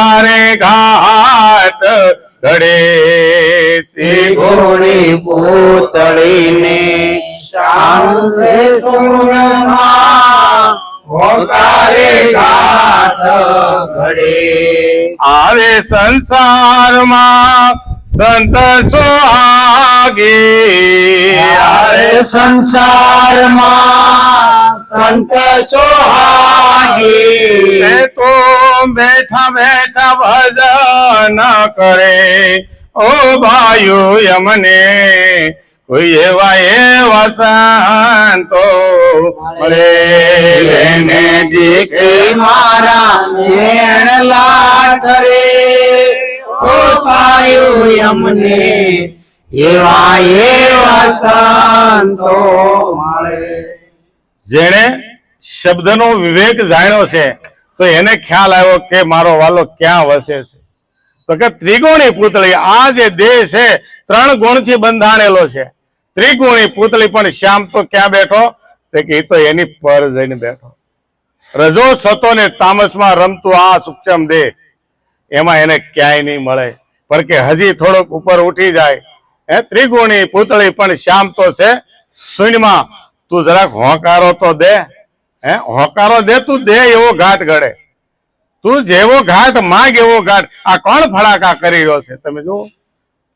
તારે ઘાટ ઘડે ત્રિગુણી પૂતળીને શ્યામ સે સોનમાં હોકારે ઘાટ ઘડે આવે સંસારમાં સંત સોહાગી આવે સંસારમાં સંત સોહાગી એ તો બેઠા બેઠા ભજન કરે ઓ ભાઈઓ યમને કોઈ એવા સંતો મળે એને દીખે મારા નેણ લાટ રે ઓ સાયું યમને એવા સંતો મળે જેણે શબ્દનો વિવેક જાણ્યો છે તો એને ખ્યાલ આવ્યો કે મારો વાલો ક્યાં વસે છે તો કે ત્રિગુણી પૂતળી આ જે દેહ છે 3 ગુણથી બંધાણેલો છે ત્રિગુણી પૂતળી પણ શ્યામ તો ક્યાં બેઠો તો કે એ તો એની પર જઈને બેઠો રજો સતો ને તામસમાં રમતું આ સૂક્ષ્મ દેહ એમાં એને ક્યાંય નહીં મળે પણ કે હજી થોડોક ઉપર ઉઠી જાય હે ત્રિગુણી પૂતળી પણ શ્યામ તો છે શૂન્યમાં તું જરાક હોંકારો તો દે હે હોંકારો દે તું દે એવો ઘાટ ઘડે તું જેવો ઘાટ માંગ એવો ઘાટ આ કોણ ફડાકા કરી રહ્યો છે તમે જુઓ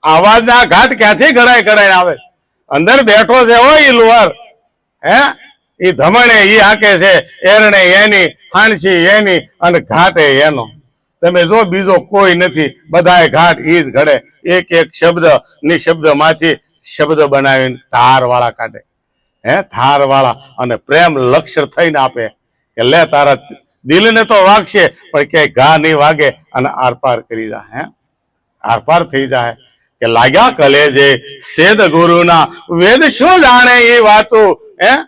આવાજના ઘાટ ક્યાંથી ઘડાય આવે અંદર બેઠો છે હો ઈ લુહાર હે ઈ ધમણે ઈ હાકે છે એરણે એની હાણસી એની અને ઘાટે એનો તમે જો બીજો કોઈ નથી બધાય ઘાટ ઈ જ ઘડે એક એક શબ્દ નિશબ્દ માંથી શબ્દ બનાવીને ધાર વાળા કાઢે હે ધાર વાળા અને પ્રેમ લક્ષ્ય થઈને આપે કે લે તારા દિલને તો વાગશે પણ ક્યાંય ઘા નહીં વાગે અને આરપાર કરી જાય હે આરપાર થઈ જાય કે લાગ્યા કલેજે સેદ ગુરુના વેદ શું જાણે એ વાતો હે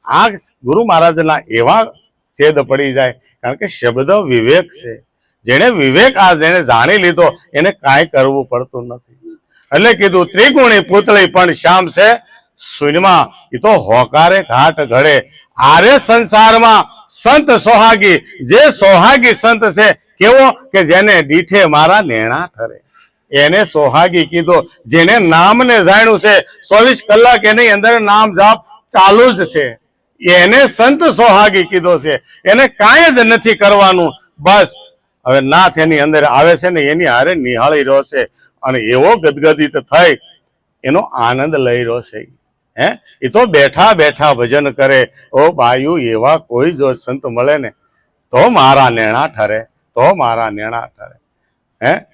આ ગુરુ મહારાજના એવા સેદ પડી જાય કારણ કે શબ્દ વિવેક છે જેને વિવેક આ જેને જાણી લીધો એને કાંઈ કરવું પડતું નથી એટલે કીધું ત્રિગુણી પૂતળી પણ શ્યામ છે શૂન્યમાં એ તો હોકારે ઘાટ ઘડે આરે સંસારમાં સંત સોહાગી જે સોહાગી સંત છે કેવો કે જેને દીઠે મારા નેણા ઠરે એને સોહાગી કીધો જેને નામને જાણ્યું છે 24 કલાક એની અંદર નામ જાપ ચાલુ જ છે એને સંત સોહાગી કીધો છે એને કાંઈ જ નથી કરવાનું બસ હવે નાથ એની અંદર આવે છે ને એની હારે નિહાળી રહ્યો છે અને એવો ગદગદિત થઈ એનો આનંદ લઈ રહ્યો છે હે એ તો બેઠા બેઠા ભજન કરે ઓ બાયુ એવા કોઈ જો સંત મળે ને તો મારા નેણા ઠરે હે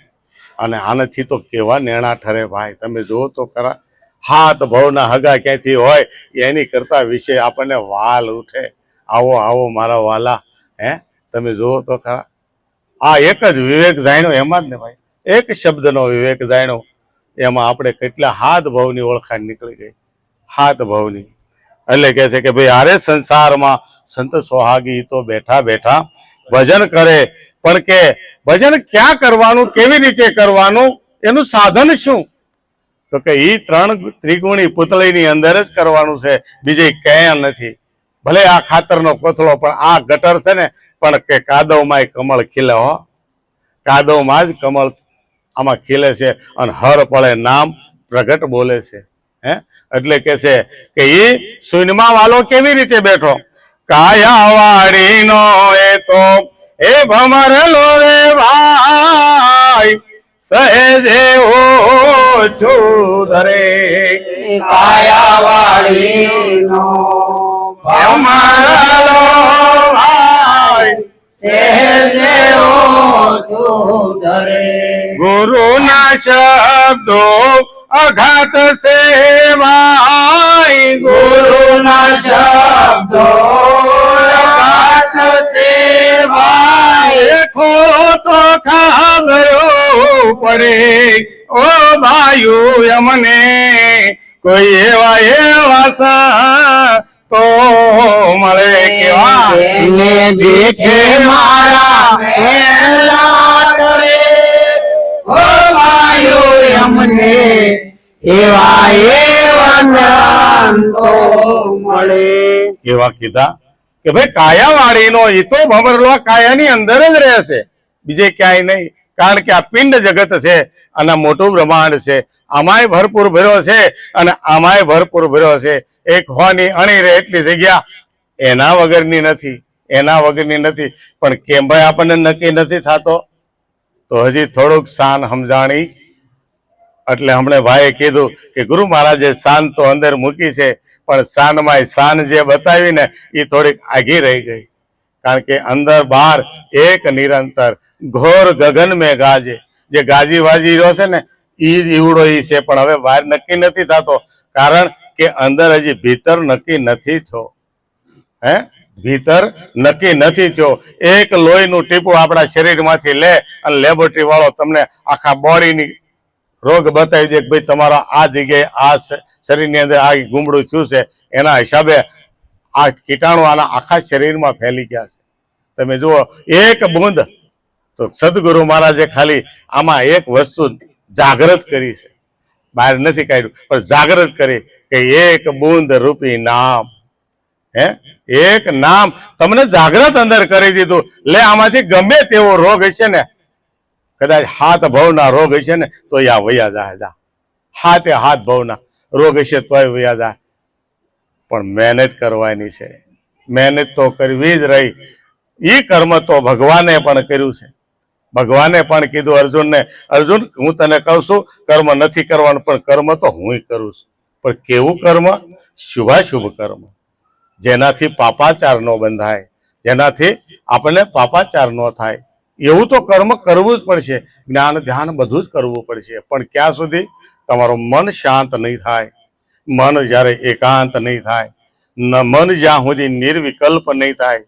અને આનાથી તો કેવા નેણા ઠરે ભાઈ તમે જુઓ તો ખરા હાથ ભવના હગા ક્યાંથી હોય એની કરતા વિશે આપણને વાલ ઉઠે આવો આવો મારા વાલા હે તમે જુઓ તો ખરા આ એક જ વિવેક જાણ્યો એમાં જ ને ભાઈ એક શબ્દનો વિવેક જાણ્યો એમાં આપણે કેટલા હાથ ભવની ઓળખાણ નીકળી ગઈ હાથ ભવની એટલે કે છે કે ભાઈ આરે સંસારમાં સંત સોહાગી તો બેઠા બેઠા ભજન કરે પણ કે ભજન ક્યાં કરવાનું કેવી રીતે કરવાનું એનું સાધન શું તો કે ઈ 3 ત્રિગુણી પૂતળીની અંદર જ કરવાનું છે બીજે ક્યાંય નથી ભલે આ ખાતરનો કોથળો પણ આ ગટર છે ને પણ કે કાદવમાં કમળ ખીલે હો કાદવમાં જ કમળ આમાં ખીલે છે અને હર પળે નામ પ્રગટ બોલે છે હે એટલે કે છે કે ઈ શૂન્યમાં વાલો કેવી રીતે બેઠો કાયાવાડીનો એ તો એ ભમરેલો રે ભાઈ સહેજે ઓછું ધરે કાયાવાડીનો ભમરેલો ભાઈ સહેજે ઓછું ધરે ગુરુના શબ્દો અઘાત સેવાય ગુરુના શબ્દો અઘાત સેવાય ખોળો તો ખાબરો પડે ઓ ભાઈઓ અમને કોઈ એવા તો મળે કેવા એને દેખે મારા હેલા કરે ઓ ભાઈઓ અમને એવા સંતો મળે કેવા કીધા કે ભાઈ કાયાવાળીનો એ તો ભમરલો કાયાની અંદર જ રહેશે બીજે ક્યાંય નહીં. કારણ કે આ પિંડ જગત છે અને મોટું બ્રહ્માંડ છે, આમાંય ભરપૂર ભર્યો છે અને આમાંય ભરપૂર ભર્યો છે. એક હોની અણી રે એટલી જગ્યા એના વગરની નથી, એના વગરની નથી. પણ કેમ ભાઈ આપણને નક્કી નથી થતો? તો હજી થોડુંક શાન સમજાણી. એટલે હમણાં ભાઈએ કીધું કે ગુરુ મહારાજે શાન તો અંદર મૂકી છે, પણ શાનમાં શાન જે બતાવી ને એ થોડીક આઘી રહી ગઈ. કારણ કે અંદર બહાર એક નિરંતર ઘોર ગગન મેં ગાજે, જે ગાજી વાજી રહ્યો છે ને ઈ ઈવડો ઈ છે, પણ હવે બહાર નક્કી નથી થતો. કારણ કે અંદર હજી ભીતર નક્કી નથી થયો. ભીતર નક્કી નથી થયો. એક લોહીનું ટીપું આપણા શરીરમાંથી લે અને લેબોરેટરી વાળો તમને આખા બોડીની રોગ બતાવી દે કે ભાઈ તમારા આ જગ્યાએ આ શરીરની અંદર આ ગુમડું થયું છે, એના હિસાબે આ કીટાણુ આના આખા શરીરમાં ફેલી ગયા છે. તમે જુઓ એક બૂંદ, તો સદગુરુ મહારાજે ખાલી આમાં એક વસ્તુ જાગૃત કરી છે, બહાર નથી કાઢ્યું પણ જાગૃત કરી કે એક બૂંદ રૂપી નામ. એક નામ તમને જાગૃત અંદર કરી દીધું. લે આમાંથી ગમે તેવો રોગ હશે ને, કદાચ હાથ ભવના રોગ હશે ને તો આ વયા જાય, હાથે હાથ ભવના રોગ હશે તોય વયા જાય. પણ મહેનત કરવાની છે, મહેનત તો કરવી જ રહી. ઈ કર્મ તો ભગવાને પણ કર્યું છે. ભગવાને પણ કીધું અર્જુનને, અર્જુન હું તને કહું છું કર્મ નથી કરવાનું, પણ કર્મ તો હું કરું છું. પણ કેવું કર્મ? શુભાશુભ કર્મ, જેનાથી પાપાચાર ન બંધાય, જેનાથી આપણને પાપાચાર ન થાય એવું તો કર્મ કરવું જ પડશે. જ્ઞાન ધ્યાન બધું જ કરવું પડશે. પણ ક્યાં સુધી? તમારું મન શાંત નહીં થાય, મન જ્યારે એકાંત નહીં થાય, મન જ્યાં સુધી નિર્વિકલ્પ નહીં થાય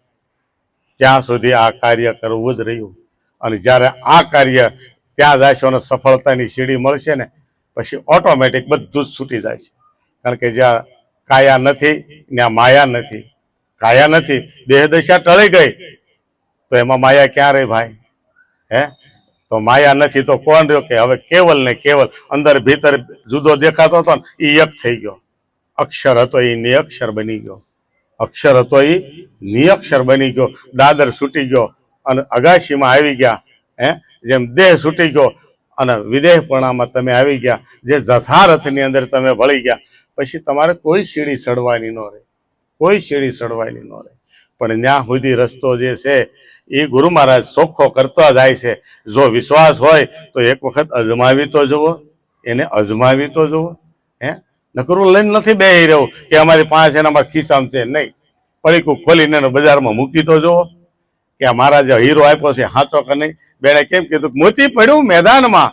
ત્યાં સુધી આ કાર્ય કરવું જ રહ્યું. અને જ્યારે આ કાર્ય ત્યાં જશો અને સફળતાની સીડી મળશે ને પછી ઓટોમેટિક બધું જ છૂટી જાય છે. કારણ કે જ્યાં કાયા નથી ત્યાં માયા નથી. કાયા નથી, દેહ દશા ટળી ગઈ તો એમાં માયા ક્યાં રહી ભાઈ? તો માયા નથી તો કોણ રહ્યો? કે હવે કેવલ ને કેવલ અંદર ભીતર જુદો દેખાતો હતો ને એ એક થઈ ગયો. અક્ષર હતો એ નિઅક્ષર બની ગયો, અક્ષર હતો એ નિઅક્ષર બની ગયો. દાદર છૂટી ગયો અને અગાશીમાં આવી ગયા. જેમ દેહ છૂટી ગયો અને વિદેહપણામાં તમે આવી ગયા, જે જથારથની અંદર તમે ભળી ગયા, પછી તમારે કોઈ સીડી ચડવાની ન રહે, કોઈ સીડી ચડવાની ન રહે. પણ ત્યાં સુધી રસ્તો જે છે એ ગુરુ મહારાજ ચોખ્ખો કરતા જાય છે. જો વિશ્વાસ હોય તો એક વખત અજમાવી તો જુઓ, એને અજમાવી તો જુઓ. નકરું લઈને નથી બેહી રહ્યું કે અમારી પાસે એનામાં ખિસ્સામાં છે, નહીં. પડીકું ખોલીને બજારમાં મૂકી તો જુઓ કે આ મહારાજે હીરો આપ્યો છે સાચો કે નહીં. બેને કેમ કીધું? મોતી પડ્યું મેદાનમાં.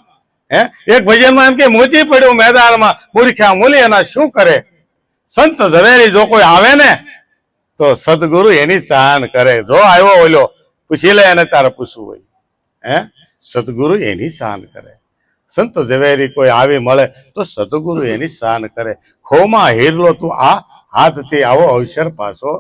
એક ભજનમાં એમ કે મોતી પડ્યું મેદાનમાં, મૂર્ખ્યા મૂલી એના શું કરે? સંત ઝવેરી જો કોઈ આવે ને તો સદગુરુ એની ચાહન કરે. જો આવ્યો ઓલો પૂછી લે એને તારે પૂછવું હોય. સદગુરુ એની ચાહન કરે. સંત ઝવેરી કોઈ આવી મળે તો સદગુરુ એની શાન કરે. ખોમાં હીરલો તું આ હાથથી આવો અવસર પાછો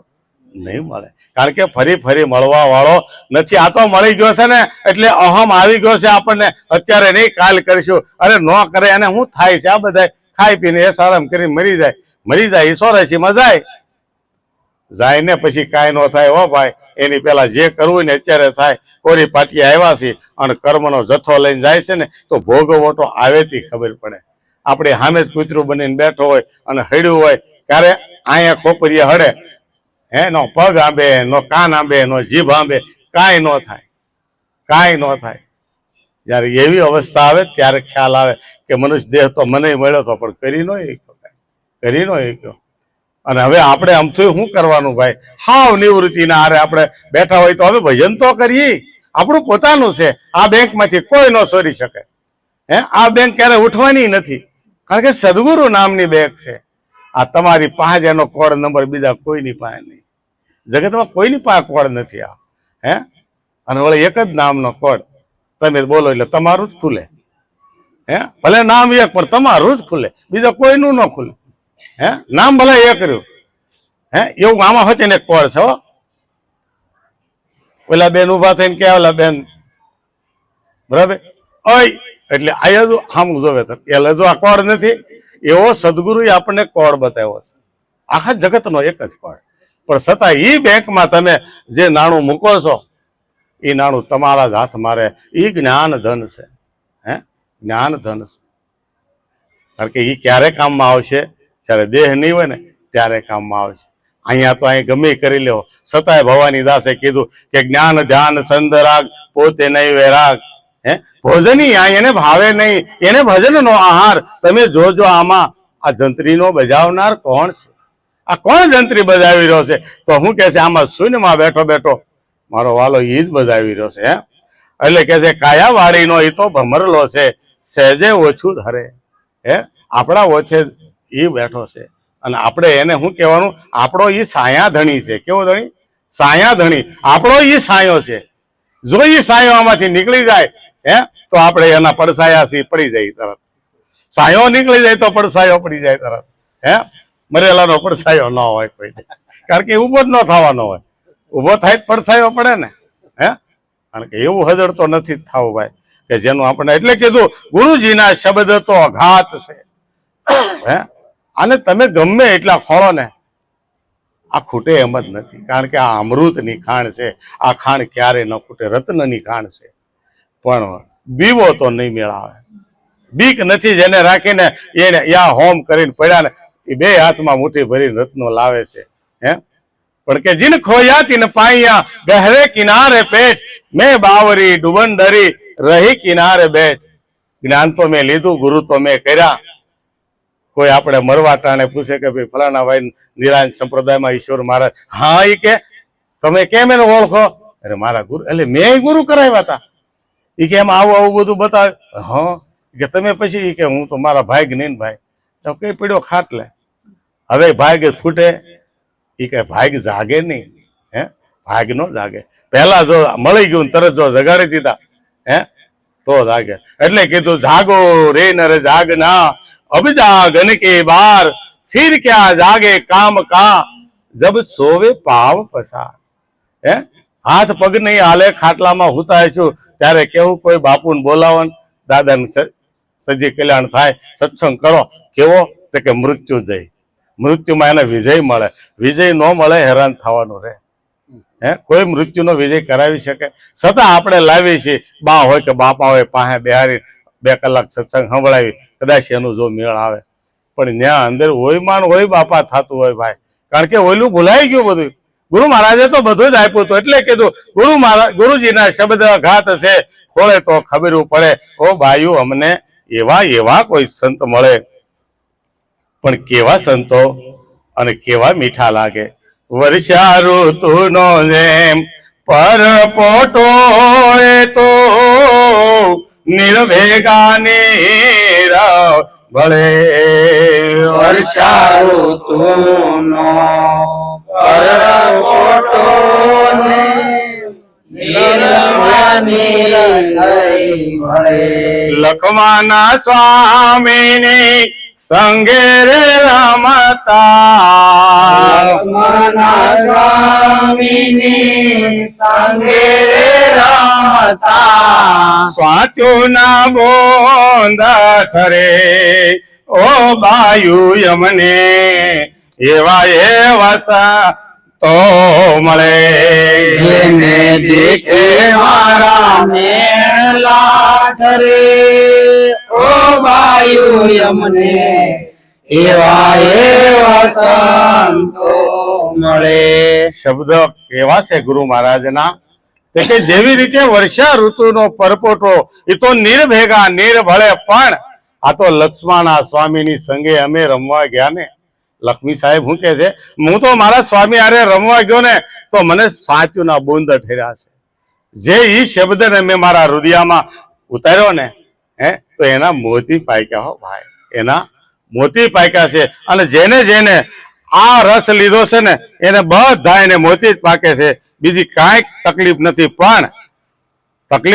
નહીં મળે. કારણ કે ફરી ફરી મળવા વાળો નથી. આ તો મળી ગયો છે ને એટલે અહમ આવી ગયો છે આપણને. અત્યારે નહીં, કાલ કરીશું. અરે ન કરે એને શું થાય છે? આ બધા ખાઈ પીને એ આરામ કરીને મરી જાય, મરી જાય. ઈશ્વરસીમાં જાય ને પછી કાંઈ ન થાય. હો ભાઈ, એની પેલા જે કરવું ને અત્યારે થાય. કોરી પાટીએ આવ્યા છે અને કર્મનો જથ્થો લઈને જાય છે ને તો ભોગવવો તો આવેથી ખબર પડે. આપણે સામે જ કૂતરું બનીને બેઠો હોય અને હડ્યું હોય ત્યારે અહીંયા ખોપરીએ હડે, નો પગ આંબે, નો કાન આંબે, નો જીભ આંબે, કાંઈ ન થાય, કાંઈ ન થાય. જ્યારે એવી અવસ્થા આવે ત્યારે ખ્યાલ આવે કે મનુષ્ય દેહ તો મને મળ્યો હતો પણ કરી નો શક્યો, કરી નો શક્યો. અને હવે આપણે આમથી શું કરવાનું ભાઈ? હાવ નિવૃત્તિના આરે આપણે બેઠા હોય તો હવે ભજન તો કરીએ. આપણું પોતાનું છે. આ બેંકમાંથી કોઈ ન ચોરી શકે. આ બેંક ક્યારે ઉઠવાની નથી. કારણ કે સદગુરુ નામની બેંક છે. આ તમારી પાસે એનો કોડ નંબર બીજા કોઈની પાસે નહીં. જગતમાં કોઈની પાસે કોડ નથી. આ અને વળે એક જ નામનો કોડ તમે બોલો એટલે તમારું જ ખુલે. ભલે નામ એક પણ તમારું જ ખુલે, બીજા કોઈનું ન ખુલે. નામ ભલે એ કર્યું. એવું આમાં હોય ને કોડ છે. ઓલા બેન ઉભા થઈને કે ઓલા બેન બરાબર ઓય એટલે આયા આમ જોવે તો એટલે જો આ કોડ નથી. એવો સદગુરુએ આપણને કોડ બતાવ્યો છે. આખા જગતનો એક જ કોડ. પણ છતાં એ બેંકમાં તમે જે નાણું મૂકો છો એ નાણું તમારા જ હાથ મારે. એ જ્ઞાન ધન છે. હે, જ્ઞાન ધન છે. કારણ કે એ ક્યારે કામમાં આવશે? જ્યારે દેહ નહીં હોય ને ત્યારે કામમાં આવશે. અહીંયા તો અહીં ગમે કરી લેવો, છતાંય ભવાની દાસે કીધું કે જ્ઞાન ધ્યાન સંત રાગ પોતે નહીં વૈરાગ. હે, ભોજની આ એને ભાવે નહીં, એને ભજનનો આહાર. તમે જોજો આમાં આ જંત્રીનો બજાવનાર કોણ છે? આ કોણ જંત્રી બજાવી રહ્યો છે? તો હું કે છે આમાં શૂન્યમાં બેઠો બેઠો મારો વાલો ઈ જ બજાવી રહ્યો છે. હે, એટલે કે છે કાયા વાળીનો એ તો ભમરલો છે, સહેજે ઓછું ધરે. હે, આપણા ઓછે એ બેઠો છે અને આપણે એને શું કહેવાનું? આપણો ઈ સાયા ધણી છે. કેવો ધણી? સાયા ધણી. આપણો ઈ સાયો છે. જો ઈ સાયો આમાંથી નીકળી જાય હે તો આપણે એના પડસાયાથી પડી જાય તરત. સાયો નીકળી જાય તો પડસાયો પડી જાય તરત. હે, મરેલાનો પડસાયો ન હોય કોઈ, કારણ કે ઉભો જ ન થવાનો હોય. ઉભો થાય જ પડસાયો પડે ને. હે, કારણ કે એવું હજળ તો નથી જ થવું ભાઈ કે જેનું આપણે, એટલે કીધું ગુરુજીના શબ્દ તો અઘાત છે. હે, અને તમે ગમે એટલા ખોળો ને આ ખૂટે એમ જ નથી. કારણ કે આ અમૃતની ખાણ છે. આ ખાણ ક્યારે ન ખૂટે. રત્નની ખાણ છે. પણ બીવો તો નહીં મેળાવે. બીક નથી જેને રાખીને એને યા હોમ કરીને પડ્યા ને એ બે હાથમાં મુઠ્ઠી ભરીને રત્નો લાવે છે. હે, પણ કે જીન ખોયા તીન પાયા ગહરે કિનારે પેટ મેં બાવરી ડુબન ડરી રહી કિનારે બેઠ. જ્ઞાન તો મેં લીધું, ગુરુ તો મેં કર્યા. કોઈ આપણે મરવા ટાણે પૂછે કે ભાઈ ફલાણા ભાઈ નિરાંજ સંપ્રદાયમાં ઈશ્વર મહારાજ. હા, એ કે તમે કેમ એને ઓળખો? અરે મારા ગુરુ, એટલે મેં ગુરુ કરાવ્યા હતા. એ કે એમ આવું આવું બધું બતાવે. હા, કે તમે પછી એ કે હું તો મારા ભાઈ જ્ઞાન ભાઈ તો કઈ પડ્યો ખાટલે. હવે ભાગ ફૂટે? એ કે ભાગ જાગે નહીં. હે, ભાગ નો જાગે. પહેલા જો મળી ગયું તરત જો જગાડી દીધા હે તો જાગે. એટલે કીધું જાગો રે નર જાગના અબ જાગન કે બાર ફિર ક્યાં જાગે કામ કા જબ સોવે પાવ પસાર. હે, હાથ પગ નહીં હાલે, ખાટલામાં હુતાય છું ત્યારે કેવું કોઈ બાપુને બોલાવો, દાદાને સજી કલ્યાણ થાય, સત્સંગ કરો. કેવો? તો કે મૃત્યુ જય. મૃત્યુમાં એને વિજય મળે. વિજય ન મળે હેરાન થવાનું રહે. હે, કોઈ મૃત્યુનો વિજય કરાવી શકે? છતાં આપણે લાવી છીએ. બા હોય કે બાપા હોય પાસે બેહારી 2 કલાક સત્સંગ સંભળાવી, કદાચ એનું જો મેળ આવે. પણ ત્યાં અંદર હોય માન હોય બાપા થતું હોય ભાઈ. કારણ કે ઓયલું ભૂલાઈ ગયું બધું. ગુરુ મહારાજે તો બધું જ આપ્યું હતું. એટલે કીધું ગુરુ મહારાજ ગુરુજીના શબ્દ ઘાત છે, ખોળે તો ખબર પડે. ઓ બાયુ, અમને એવા એવા કોઈ સંત મળે. પણ કેવા સંતો અને કેવા મીઠા લાગે. વર્ષા ઋતુનો જેમ પરપોટો એ તો નિર્ભેગા નીરવ ભળે. વર્ષા ઋતુનો પરપોટો ને નીરવાની થઈ ભળે. લખવાના સ્વામીની સંગે રે રમતા, લક્ષ્મણ સ્વામીની સંગે રમતા. સ્વાત્યુના બોંદ ઠરે ઓ બાયુ યમને એવા એવા તો મળે. જેને દેખે મારા મેળલા ઠરે ઓ બાયુ યમને એવા એવા સંતો મળે. શબ્દ કેવા છે ગુરુ મહારાજના? તે કે જેવી રીતે વર્ષા ઋતુનો પરપોટો એ તો નિર્ભેગા નિર્ભળે, પણ આ તો લક્ષ્મણા સ્વામીની સંગે અમે રમવા ગયા ને. લક્ષ્મી સાહેબ શું કે છે? હું તો મારા સ્વામી હારે રમવા ગયો ને તો મને સાચુના બુંદ ઠર્યા છે. જે ઈ શબ્દને મેં મારા હૃદયમાં ઉતાર્યો ને તો એના મોતી પાક્યા. હો ભાઈ, એના મોતી પાક્યા છે. અને જેને જેને આ રસ લીધો છે ને એને બધા એને મોતી જ પાકે છે. બીજી કાંઈક તકલીફ નથી. પણ તકલીફ